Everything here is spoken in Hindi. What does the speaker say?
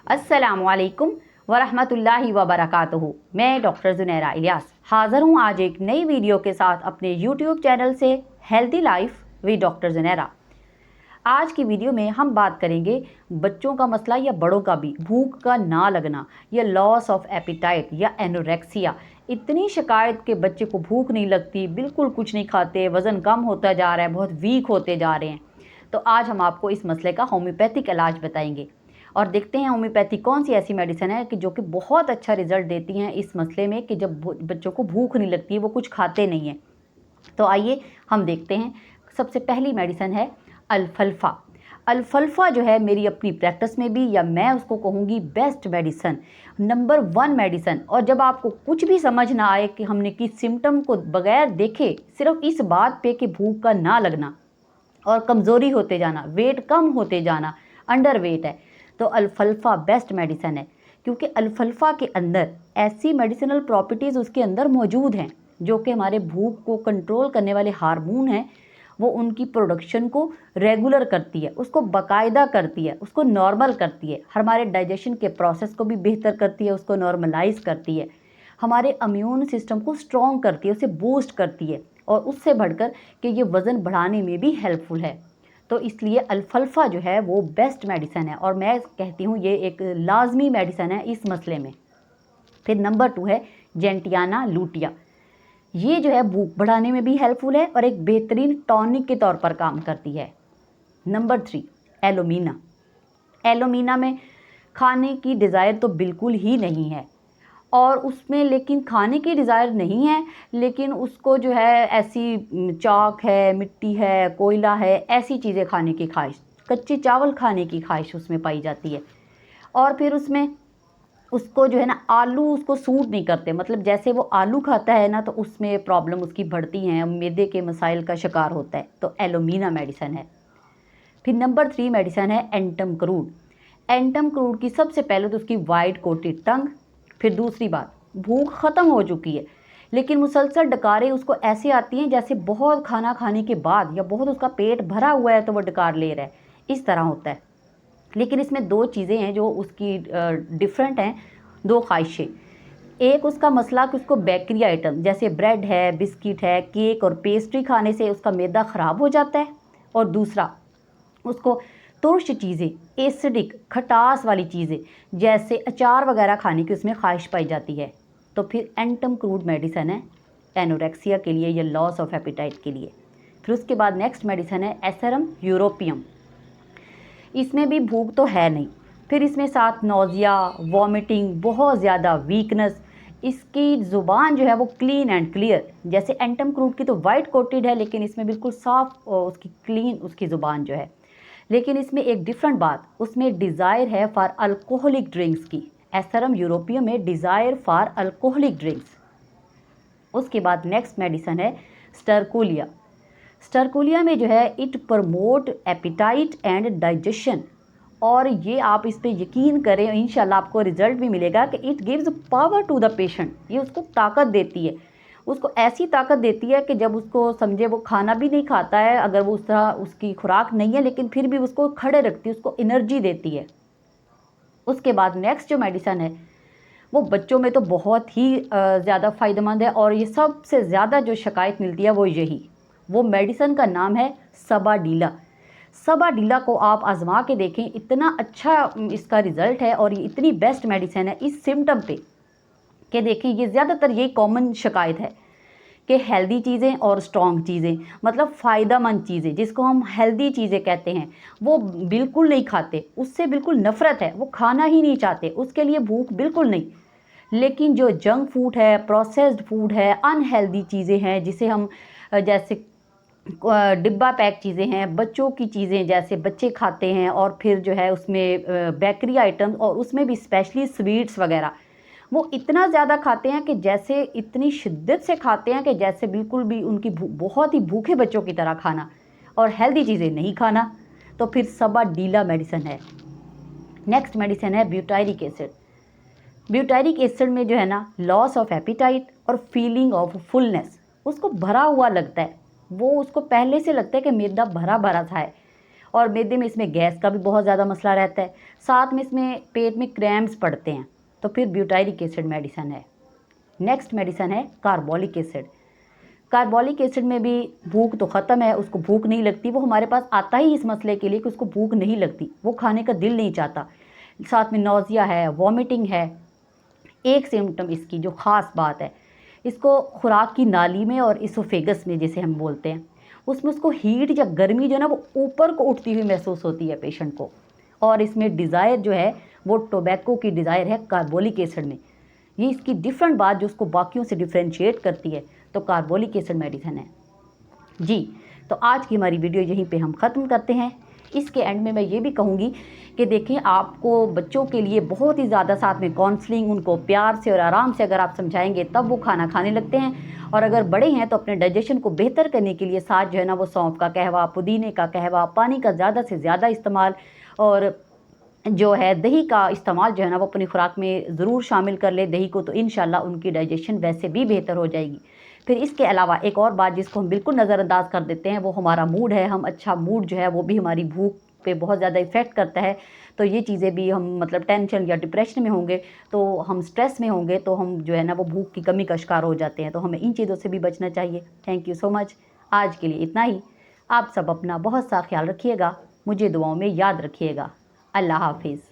अस्सलामुअलैकुम वरहमतुल्लाहि वबरकातुहू। मैं डॉक्टर ज़ुनैरा इलियास हाज़िर हूँ आज एक नई वीडियो के साथ अपने यूट्यूब चैनल से healthy life with doctor Zunaira. आज की वीडियो में हम बात करेंगे बच्चों का मसला या बड़ों का भी, भूख का ना लगना या लॉस ऑफ एपिटाइट या एनोरेक्सिया। इतनी शिकायत के बच्चे को भूख नहीं लगती, बिल्कुल कुछ नहीं खाते, वज़न कम होता जा रहा है, बहुत वीक होते जा रहे हैं। तो आज हम आपको इस मसले का होम्योपैथिक इलाज बताएंगे और देखते हैं होम्योपैथी कौन सी ऐसी मेडिसिन है कि जो कि बहुत अच्छा रिजल्ट देती हैं इस मसले में कि जब बच्चों को भूख नहीं लगती है, वो कुछ खाते नहीं हैं। तो आइए हम देखते हैं। सबसे पहली मेडिसिन है अल्फल्फा। अल्फल्फा जो है मेरी अपनी प्रैक्टिस में भी, या मैं उसको कहूँगी बेस्ट मेडिसन, नंबर 1 मेडिसन। और जब आपको कुछ भी समझ ना आए कि हमने किस सिम्टम को बगैर देखे सिर्फ इस बात पे कि भूख का ना लगना और कमज़ोरी होते जाना, वेट कम होते जाना, अंडर वेट है, तो अल्फल्फा बेस्ट मेडिसिन है। क्योंकि अल्फल्फा के अंदर ऐसी मेडिसिनल प्रॉपर्टीज़ उसके अंदर मौजूद हैं जो कि हमारे भूख को कंट्रोल करने वाले हार्मोन हैं, वो उनकी प्रोडक्शन को रेगुलर करती है, उसको बाकायदा करती है, उसको नॉर्मल करती है, हमारे डाइजेशन के प्रोसेस को भी बेहतर करती है, उसको नॉर्मलाइज करती है, हमारे इम्यून सिस्टम को स्ट्रॉन्ग करती है, उसे बूस्ट करती है, और उससे बढ़कर कि ये वज़न बढ़ाने में भी हेल्पफुल है। तो इसलिए अल्फल्फा जो है वो बेस्ट मेडिसिन है और मैं कहती हूँ ये एक लाजमी मेडिसिन है इस मसले में। फिर नंबर 2 है जेंटियाना लूटिया। ये जो है भूख बढ़ाने में भी हेल्पफुल है और एक बेहतरीन टॉनिक के तौर पर काम करती है। नंबर 3 एलोमीना। एलोमीना में खाने की डिज़ायर तो बिल्कुल ही नहीं है, और उसमें लेकिन खाने की डिज़ायर नहीं है, लेकिन उसको जो है ऐसी चाक है, मिट्टी है, कोयला है, ऐसी चीज़ें खाने की ख्वाहिश, कच्चे चावल खाने की ख्वाहिश उसमें पाई जाती है। और फिर उसमें उसको जो है ना आलू उसको सूट नहीं करते, मतलब जैसे वो आलू खाता है ना तो उसमें प्रॉब्लम उसकी बढ़ती हैं, मैदे के मसाइल का शिकार होता है। तो एलोमीना मेडिसन है। फिर नंबर 3 मेडिसन है एंटम क्रूड। एंटम क्रूड की सबसे पहले तो उसकी वाइट कोटेड टंग, फिर दूसरी बात भूख ख़त्म हो चुकी है लेकिन मुसलसल डकारें उसको ऐसे आती हैं जैसे बहुत खाना खाने के बाद या बहुत उसका पेट भरा हुआ है तो वो डकार ले रहा है, इस तरह होता है। लेकिन इसमें 2 चीज़ें हैं जो उसकी डिफरेंट हैं, 2 ख्वाहिशें। एक उसका मसला कि उसको बेकरी आइटम जैसे ब्रेड है, बिस्किट है, केक और पेस्ट्री खाने से उसका मैदा ख़राब हो जाता है, और दूसरा उसको तुर्श चीज़ें, एसिडिक खटास वाली चीज़ें जैसे अचार वगैरह खाने की उसमें ख्वाहिश पाई जाती है। तो फिर एंटम क्रूड मेडिसन है एनोरेक्सिया के लिए या लॉस ऑफ एपिटाइट के लिए। फिर उसके बाद नेक्स्ट मेडिसन है एसेरम यूरोपियम। इसमें भी भूख तो है नहीं, फिर इसमें साथ नोज़िया, वॉमिटिंग, बहुत ज़्यादा वीकनेस, इसकी ज़ुबान जो है वो क्लीन एंड क्लियर, जैसे एंटम क्रूड की तो वाइट कोटेड है लेकिन इसमें बिल्कुल साफ उसकी क्लीन उसकी ज़ुबान जो है। लेकिन इसमें एक डिफरेंट बात, उसमें डिज़ायर है फॉर अल्कोहलिक ड्रिंक्स की। एसेरम यूरोपियम में डिज़ायर फॉर अल्कोहलिक ड्रिंक्स। उसके बाद नेक्स्ट मेडिसन है स्टरकोलिया। स्टरकोलिया में जो है it promote appetite and digestion, और ये आप इस पे यकीन करें इंशाल्लाह आपको रिजल्ट भी मिलेगा कि it gives power to the patient. ये उसको ताकत देती है, उसको ऐसी ताकत देती है कि जब उसको समझे वो खाना भी नहीं खाता है, अगर वो उस तरह उसकी खुराक नहीं है लेकिन फिर भी उसको खड़े रखती है, उसको एनर्जी देती है। उसके बाद नेक्स्ट जो मेडिसन है वो बच्चों में तो बहुत ही ज़्यादा फ़ायदेमंद है, और ये सबसे ज़्यादा जो शिकायत मिलती है वो यही, वो मेडिसन का नाम है सबाडीला। सबाडीला को आप आज़मा के देखें, इतना अच्छा इसका रिज़ल्ट है और ये इतनी बेस्ट मेडिसिन है इस सिम्टम पे कि देखें ये ज़्यादातर यही कॉमन शिकायत है कि हेल्दी चीज़ें और स्ट्रॉन्ग चीज़ें, मतलब फ़ायदेमंद चीज़ें जिसको हम हेल्दी चीज़ें कहते हैं, वो बिल्कुल नहीं खाते, उससे बिल्कुल नफ़रत है, वो खाना ही नहीं चाहते, उसके लिए भूख बिल्कुल नहीं। लेकिन जो जंक फूड है, प्रोसेस्ड फूड है, अनहेल्दी चीज़ें हैं जिसे हम जैसे डिब्बा पैक चीज़ें हैं, बच्चों की चीज़ें जैसे बच्चे खाते हैं, और फिर जो है उसमें बेकरी आइटम्स और उसमें भी स्पेशली स्वीट्स वगैरह, वो इतना ज़्यादा खाते हैं कि जैसे इतनी शिद्दत से खाते हैं कि जैसे बिल्कुल भी उनकी बहुत ही भूखे बच्चों की तरह खाना, और हेल्दी चीज़ें नहीं खाना। तो फिर सबाडीला मेडिसिन है। नेक्स्ट मेडिसिन है ब्यूटायरिक एसिड। ब्यूटायरिक एसिड में जो है ना लॉस ऑफ एपिटाइट और फीलिंग ऑफ फुलनेस, उसको भरा हुआ लगता है, वो उसको पहले से लगता है कि मैदा भरा भरा सा है, और मैदे में इसमें गैस का भी बहुत ज़्यादा मसला रहता है, साथ में इसमें पेट में क्रैम्प्स पड़ते हैं, तो फिर ब्यूटाइरिक एसिड मेडिसिन है। नेक्स्ट मेडिसिन है कार्बोलिक एसिड। कार्बोलिक एसिड में भी भूख तो ख़त्म है, उसको भूख नहीं लगती, वो हमारे पास आता ही इस मसले के लिए कि उसको भूख नहीं लगती, वो खाने का दिल नहीं चाहता, साथ में नौजिया है, वॉमिटिंग है। एक सिम्टम इसकी जो ख़ास बात है, इसको खुराक की नाली में और इसोफेगस में जैसे हम बोलते हैं, उसमें उसको हीट या गर्मी जो है ना वो ऊपर को उठती हुई महसूस होती है पेशेंट को। और इसमें डिज़ायर जो है वो टोबैको की डिज़ायर है कार्बोलिक एसिड में। ये इसकी डिफरेंट बात जो उसको बाकियों से डिफ्रेंशिएट करती है, तो कार्बोलिक एसिड मेडिसिन है जी। तो आज की हमारी वीडियो यहीं पे हम ख़त्म करते हैं। इसके एंड में मैं ये भी कहूँगी कि देखें, आपको बच्चों के लिए बहुत ही ज़्यादा साथ में काउंसलिंग, उनको प्यार से और आराम से अगर आप समझाएंगे तब वो खाना खाने लगते हैं। और अगर बड़े हैं तो अपने डाइजेशन को बेहतर करने के लिए साथ जो है ना वो सौंफ का कहवा, पुदीने का कहवा, पानी का ज़्यादा से ज़्यादा इस्तेमाल और जो है दही का इस्तेमाल जो है ना वो अपनी खुराक में ज़रूर शामिल कर ले दही को, तो इंशाल्लाह उनकी डाइजेशन वैसे भी बेहतर हो जाएगी। फिर इसके अलावा एक और बात जिसको हम बिल्कुल नज़रअंदाज कर देते हैं वो हमारा मूड है। हम अच्छा मूड जो है वो भी हमारी भूख पे बहुत ज़्यादा इफ़ेक्ट करता है। तो ये चीज़ें भी हम मतलब टेंशन या डिप्रेशन में होंगे, तो हम स्ट्रेस में होंगे, तो हम जो है ना वो भूख की कमी का शिकार हो जाते हैं। तो हमें इन चीज़ों से भी बचना चाहिए। Thank you so much. आज के लिए इतना ही। आप सब अपना बहुत सा ख्याल रखिएगा, मुझे दुआओं में याद रखिएगा। अल्लाह हाफिज़।